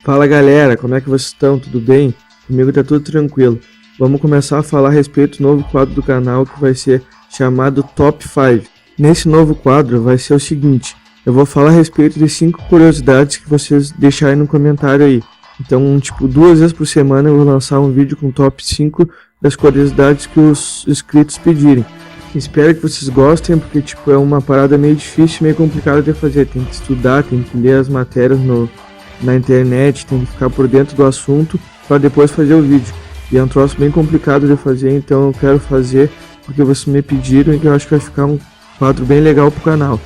Fala galera, como é que vocês estão? Tudo bem? Comigo tá tudo tranquilo. Vamos começar a falar a respeito do novo quadro do canal que vai ser chamado Top 5. Nesse novo quadro vai ser o seguinte, eu vou falar a respeito de 5 curiosidades que vocês deixarem no comentário aí. Então, 2 vezes por semana eu vou lançar um vídeo com top 5 das curiosidades que os inscritos pedirem. Espero que vocês gostem, porque é uma parada meio difícil, meio complicada de fazer. Tem que estudar, tem que ler as matérias na internet, tem que ficar por dentro do assunto para depois fazer o vídeo. E é um troço bem complicado de fazer, então eu quero fazer porque vocês me pediram e eu acho que vai ficar um quadro bem legal pro canal.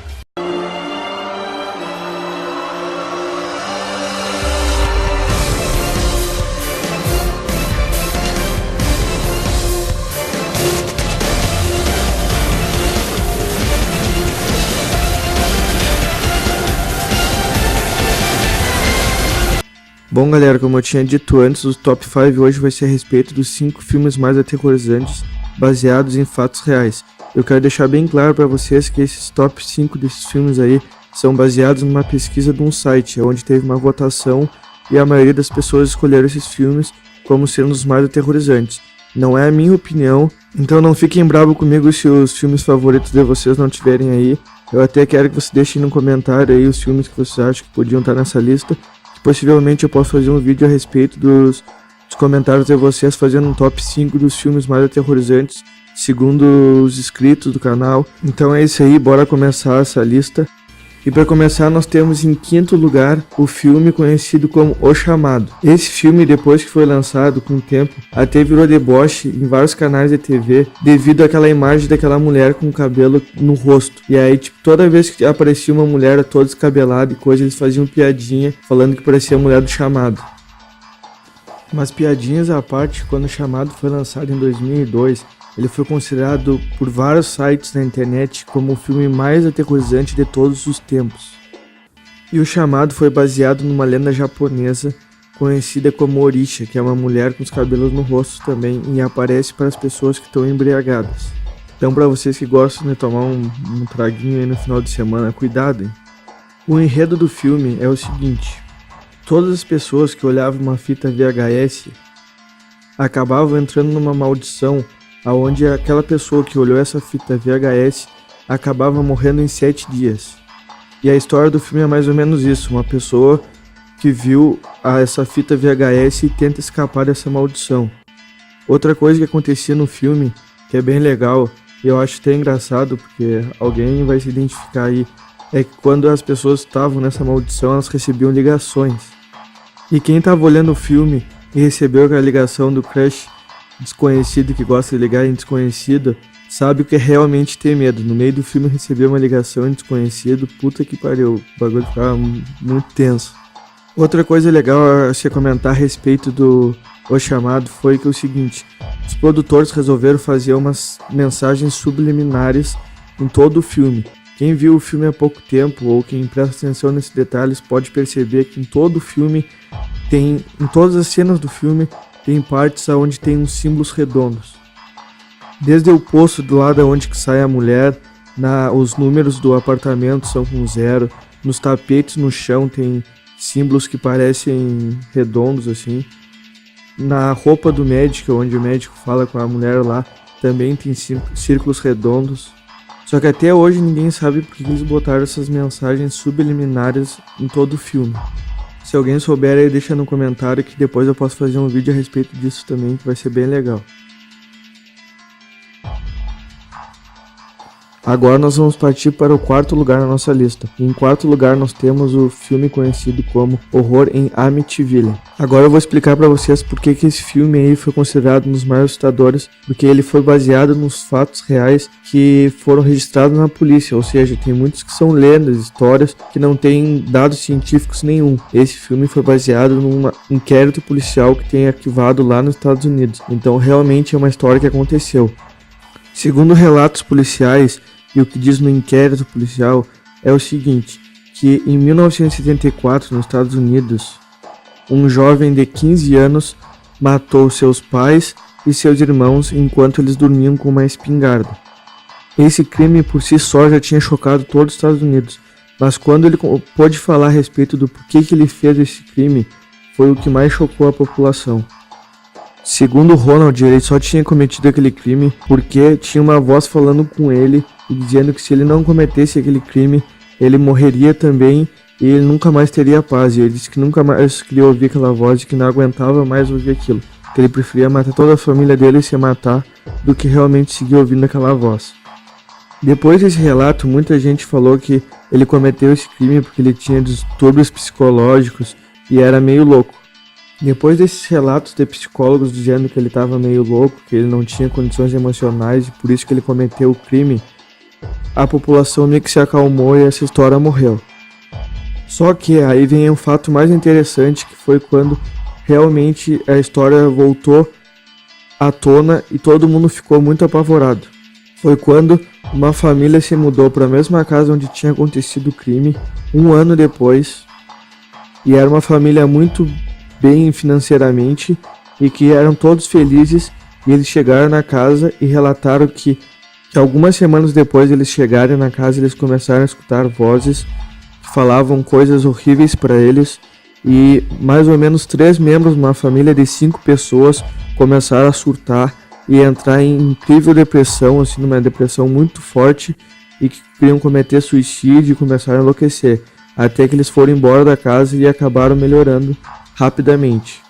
Bom galera, como eu tinha dito antes, o Top 5 hoje vai ser a respeito dos 5 filmes mais aterrorizantes baseados em fatos reais. Eu quero deixar bem claro para vocês que esses top 5 desses filmes aí são baseados numa pesquisa de um site, onde teve uma votação e a maioria das pessoas escolheram esses filmes como sendo os mais aterrorizantes. Não é a minha opinião, então não fiquem bravos comigo se os filmes favoritos de vocês não tiverem aí. Eu até quero que vocês deixem no comentário aí os filmes que vocês acham que podiam estar nessa lista. Possivelmente eu posso fazer um vídeo a respeito dos comentários de vocês, fazendo um top 5 dos filmes mais aterrorizantes, segundo os inscritos do canal. Então é isso aí, bora começar essa lista. E para começar nós temos em 5º lugar o filme conhecido como O Chamado. Esse filme, depois que foi lançado com o tempo, até virou deboche em vários canais de TV devido àquela imagem daquela mulher com o cabelo no rosto. E aí toda vez que aparecia uma mulher toda descabelada e coisa, eles faziam piadinha falando que parecia a mulher do Chamado. Mas piadinhas à parte, quando O Chamado foi lançado em 2002, ele foi considerado por vários sites na internet como o filme mais aterrorizante de todos os tempos. E O Chamado foi baseado numa lenda japonesa conhecida como Orisha, que é uma mulher com os cabelos no rosto também e aparece para as pessoas que estão embriagadas. Então para vocês que gostam de tomar um traguinho aí no final de semana, cuidado, hein? O enredo do filme é o seguinte: todas as pessoas que olhavam uma fita VHS acabavam entrando numa maldição aonde aquela pessoa que olhou essa fita VHS acabava morrendo em 7 dias. E a história do filme é mais ou menos isso, uma pessoa que viu essa fita VHS e tenta escapar dessa maldição. Outra coisa que acontecia no filme, que é bem legal, e eu acho até engraçado, porque alguém vai se identificar aí, é que quando as pessoas estavam nessa maldição, elas recebiam ligações. E quem estava olhando o filme e recebeu aquela ligação do crush desconhecido que gosta de ligar em desconhecido, sabe o que é realmente ter medo. No meio do filme receber uma ligação em desconhecido, puta que pariu, o bagulho ficava muito tenso. Outra coisa legal a se comentar a respeito do O Chamado foi que é o seguinte: os produtores resolveram fazer umas mensagens subliminares em todo o filme. Quem viu o filme há pouco tempo ou quem presta atenção nesses detalhes pode perceber que em todo o filme em todas as cenas do filme tem partes onde tem uns símbolos redondos. Desde o poço do lado onde que sai a mulher, os números do apartamento são com 0, nos tapetes no chão tem símbolos que parecem redondos assim. Na roupa do médico, onde o médico fala com a mulher lá, também tem círculos redondos. Só que até hoje ninguém sabe por que eles botaram essas mensagens subliminares em todo o filme. Se alguém souber aí, deixa no comentário que depois eu posso fazer um vídeo a respeito disso também, que vai ser bem legal. Agora nós vamos partir para o 4º lugar na nossa lista. Em 4º lugar nós temos o filme conhecido como Horror em Amityville. Agora eu vou explicar para vocês por que esse filme aí foi considerado um dos mais assustadores, porque ele foi baseado nos fatos reais que foram registrados na polícia, ou seja, tem muitos que são lendas, histórias que não têm dados científicos nenhum. Esse filme foi baseado num inquérito policial que tem arquivado lá nos Estados Unidos, então realmente é uma história que aconteceu. Segundo relatos policiais, e o que diz no inquérito policial é o seguinte, que em 1974, nos Estados Unidos, um jovem de 15 anos matou seus pais e seus irmãos enquanto eles dormiam com uma espingarda. Esse crime por si só já tinha chocado todos os Estados Unidos, mas quando ele pôde falar a respeito do porquê que ele fez esse crime, foi o que mais chocou a população. Segundo Ronald, ele só tinha cometido aquele crime porque tinha uma voz falando com ele e dizendo que se ele não cometesse aquele crime, ele morreria também e ele nunca mais teria paz. E ele disse que nunca mais queria ouvir aquela voz e que não aguentava mais ouvir aquilo. Que ele preferia matar toda a família dele e se matar do que realmente seguir ouvindo aquela voz. Depois desse relato, muita gente falou que ele cometeu esse crime porque ele tinha distúrbios psicológicos e era meio louco. Depois desses relatos de psicólogos dizendo que ele estava meio louco, que ele não tinha condições emocionais e por isso que ele cometeu o crime, a população meio que se acalmou e essa história morreu. Só que aí vem um fato mais interessante, que foi quando realmente a história voltou à tona e todo mundo ficou muito apavorado. Foi quando uma família se mudou para a mesma casa onde tinha acontecido o crime, um ano depois, e era uma família muito bem financeiramente e que eram todos felizes, e eles chegaram na casa e relataram que algumas semanas depois de eles chegarem na casa, eles começaram a escutar vozes que falavam coisas horríveis para eles, e mais ou menos 3 membros de uma família de 5 pessoas começaram a surtar e entrar em incrível depressão, assim, numa depressão muito forte, e que queriam cometer suicídio e começaram a enlouquecer, até que eles foram embora da casa e acabaram melhorando rapidamente.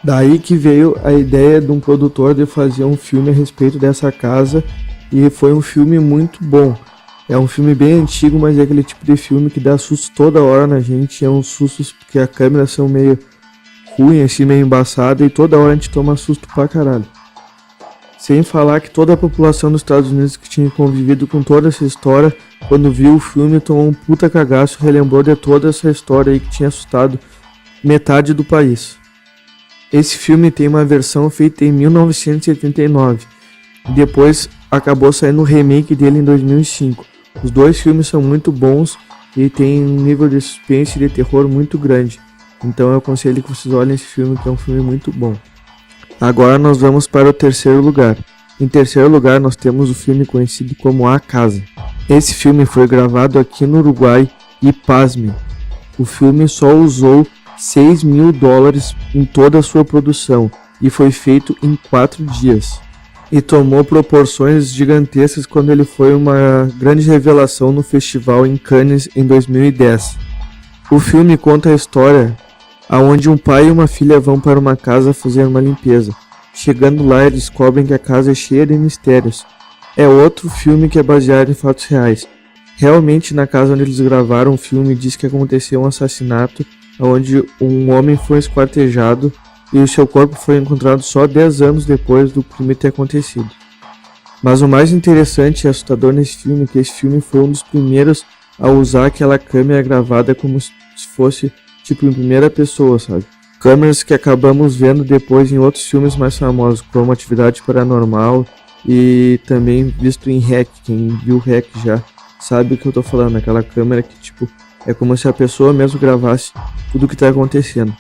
Daí que veio a ideia de um produtor de fazer um filme a respeito dessa casa, e foi um filme muito bom. É um filme bem antigo, mas é aquele tipo de filme que dá susto toda hora na gente. É uns sustos porque a câmera são meio ruim, assim, meio embaçada, e toda hora a gente toma susto pra caralho. Sem falar que toda a população dos Estados Unidos que tinha convivido com toda essa história, quando viu o filme, tomou um puta cagaço, relembrou de toda essa história aí que tinha assustado metade do país. Esse filme tem uma versão feita em 1979. Depois acabou saindo um remake dele em 2005. Os dois filmes são muito bons e tem um nível de suspense e de terror muito grande. Então eu aconselho que vocês olhem esse filme, que é um filme muito bom. Agora nós vamos para o terceiro lugar. Em terceiro lugar nós temos o filme conhecido como A Casa. Esse filme foi gravado aqui no Uruguai e, pasme, o filme só usou $6 mil em toda a sua produção e foi feito em 4 dias. E tomou proporções gigantescas quando ele foi uma grande revelação no festival em Cannes em 2010. O filme conta a história onde um pai e uma filha vão para uma casa fazer uma limpeza. Chegando lá, eles descobrem que a casa é cheia de mistérios. É outro filme que é baseado em fatos reais. Realmente, na casa onde eles gravaram o filme, diz que aconteceu um assassinato onde um homem foi esquartejado e o seu corpo foi encontrado só 10 anos depois do crime ter acontecido. Mas o mais interessante e assustador nesse filme é que esse filme foi um dos primeiros a usar aquela câmera gravada como se fosse tipo em primeira pessoa, sabe? Câmeras que acabamos vendo depois em outros filmes mais famosos, como Atividade Paranormal e também visto em REC. Quem viu REC já sabe o que eu tô falando, aquela câmera que tipo é como se a pessoa mesmo gravasse tudo o que tá acontecendo.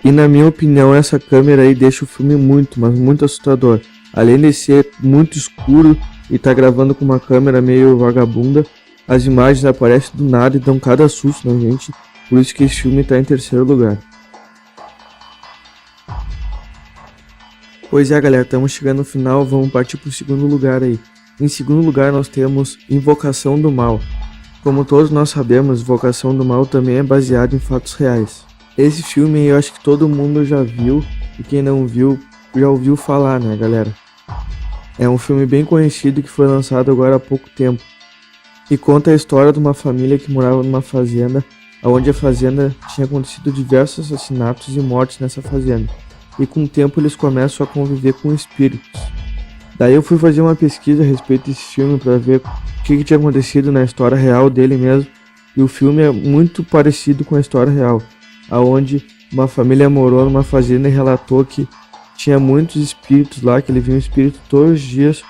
E na minha opinião, essa câmera aí deixa o filme muito, mas muito assustador. Além de ser muito escuro e tá gravando com uma câmera meio vagabunda, as imagens aparecem do nada e dão cada susto na gente. Por isso que esse filme tá em terceiro lugar. Pois é, galera, estamos chegando no final, vamos partir pro segundo lugar aí. Em segundo lugar nós temos Invocação do Mal. Como todos nós sabemos, Invocação do Mal também é baseado em fatos reais. Esse filme eu acho que todo mundo já viu, e quem não viu, já ouviu falar, né, galera? É um filme bem conhecido que foi lançado agora há pouco tempo. E conta a história de uma família que morava numa fazenda, onde a fazenda tinha acontecido diversos assassinatos e mortes nessa fazenda. E com o tempo eles começam a conviver com espíritos. Daí eu fui fazer uma pesquisa a respeito desse filme para ver o que tinha acontecido na história real dele mesmo. E o filme é muito parecido com a história real, onde uma família morou numa fazenda e relatou que tinha muitos espíritos lá, que ele via um espírito todos os dias,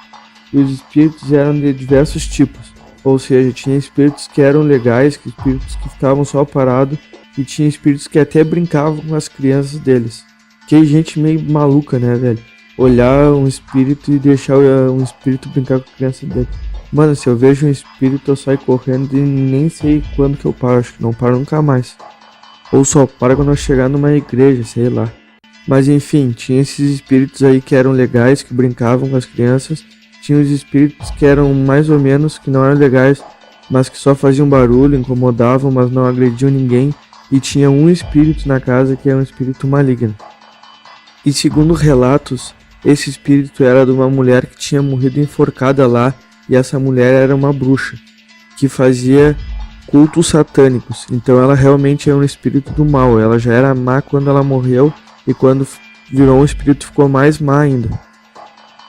e os espíritos eram de diversos tipos. Ou seja, tinha espíritos que eram legais, espíritos que ficavam só parados, e tinha espíritos que até brincavam com as crianças deles. Que gente meio maluca, né, velho? Olhar um espírito e deixar um espírito brincar com a criança dele. Mano, se eu vejo um espírito eu saio correndo e nem sei quando que eu paro, acho que não paro nunca mais. ou só para quando eu chegar numa igreja, sei lá. Mas enfim, tinha esses espíritos aí que eram legais, que brincavam com as crianças. Tinha os espíritos que eram mais ou menos, que não eram legais, mas que só faziam barulho, incomodavam, mas não agrediam ninguém. E tinha um espírito na casa que era um espírito maligno. E segundo relatos, esse espírito era de uma mulher que tinha morrido enforcada lá, e essa mulher era uma bruxa, que fazia cultos satânicos. Então ela realmente era um espírito do mal. Ela já era má quando ela morreu, e quando virou um espírito ficou mais má ainda.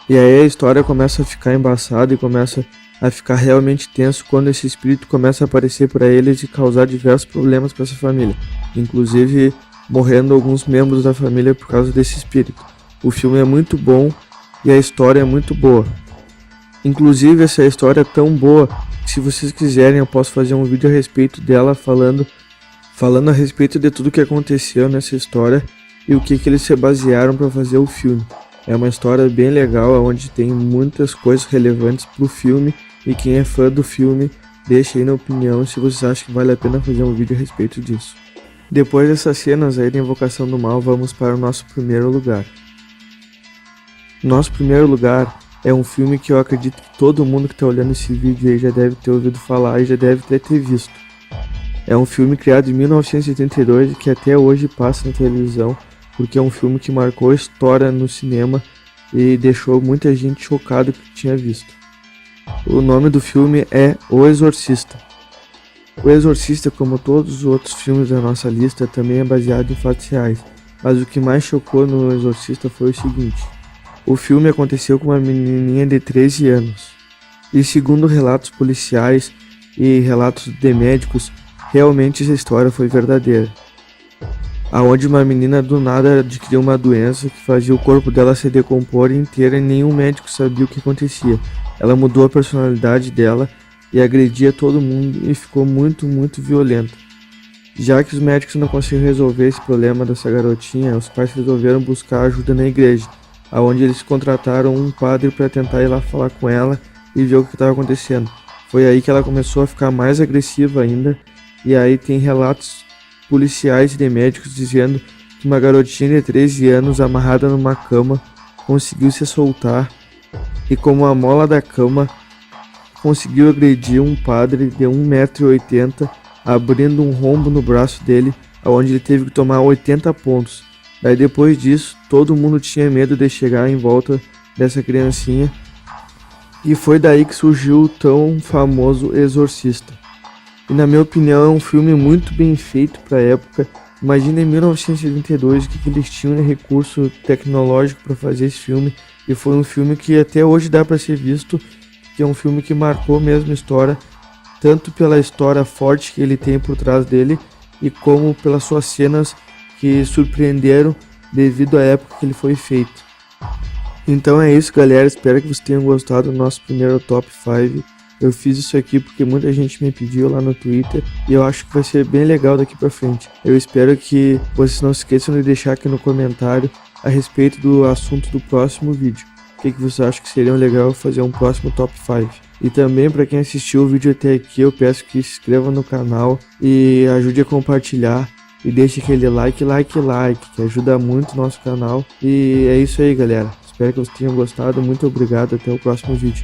E aí a história começa a ficar embaçada e começa a ficar realmente tenso quando esse espírito começa a aparecer para eles e causar diversos problemas para essa família, inclusive morrendo alguns membros da família por causa desse espírito. O filme é muito bom e a história é muito boa. Inclusive essa história é tão boa que, se vocês quiserem, eu posso fazer um vídeo a respeito dela falando a respeito de tudo que aconteceu nessa história e o que eles se basearam para fazer o filme. É uma história bem legal, onde tem muitas coisas relevantes pro filme, e quem é fã do filme, deixa aí na opinião se vocês acham que vale a pena fazer um vídeo a respeito disso. Depois dessas cenas aí da Invocação do Mal, vamos para o nosso primeiro lugar. Nosso primeiro lugar é um filme que eu acredito que todo mundo que está olhando esse vídeo aí já deve ter ouvido falar e já deve ter visto. É um filme criado em 1982 e que até hoje passa na televisão, porque é um filme que marcou a história no cinema e deixou muita gente chocada que tinha visto. O nome do filme é O Exorcista. O Exorcista, como todos os outros filmes da nossa lista, também é baseado em fatos reais, mas o que mais chocou no Exorcista foi o seguinte: o filme aconteceu com uma menininha de 13 anos, e segundo relatos policiais e relatos de médicos, realmente essa história foi verdadeira. Aonde uma menina do nada adquiriu uma doença que fazia o corpo dela se decompor inteira e nenhum médico sabia o que acontecia. Ela mudou a personalidade dela e agredia todo mundo e ficou muito violenta. Já que os médicos não conseguiram resolver esse problema dessa garotinha, os pais resolveram buscar ajuda na igreja, aonde eles contrataram um padre para tentar ir lá falar com ela e ver o que estava acontecendo. Foi aí que ela começou a ficar mais agressiva ainda, e aí tem relatos policiais e de médicos dizendo que uma garotinha de 13 anos amarrada numa cama conseguiu se soltar e, como a mola da cama, conseguiu agredir um padre de 1,80 m, abrindo um rombo no braço dele, onde ele teve que tomar 80 pontos. Daí depois disso, todo mundo tinha medo de chegar em volta dessa criancinha, e foi daí que surgiu o tão famoso Exorcista. E na minha opinião é um filme muito bem feito para a época. Imagina em 1982 o que eles tinham de recurso tecnológico para fazer esse filme, e foi um filme que até hoje dá para ser visto, que é um filme que marcou mesmo a história, tanto pela história forte que ele tem por trás dele, e como pelas suas cenas que surpreenderam devido à época que ele foi feito. Então é isso, galera, espero que vocês tenham gostado do nosso primeiro Top 5. Eu fiz isso aqui porque muita gente me pediu lá no Twitter e eu acho que vai ser bem legal daqui pra frente. Eu espero que vocês não se esqueçam de deixar aqui no comentário a respeito do assunto do próximo vídeo. O que vocês acham que seria legal fazer um próximo Top 5. E também, para quem assistiu o vídeo até aqui, eu peço que se inscreva no canal e ajude a compartilhar. E deixe aquele like, que ajuda muito o nosso canal. E é isso aí, galera. Espero que vocês tenham gostado. Muito obrigado. Até o próximo vídeo.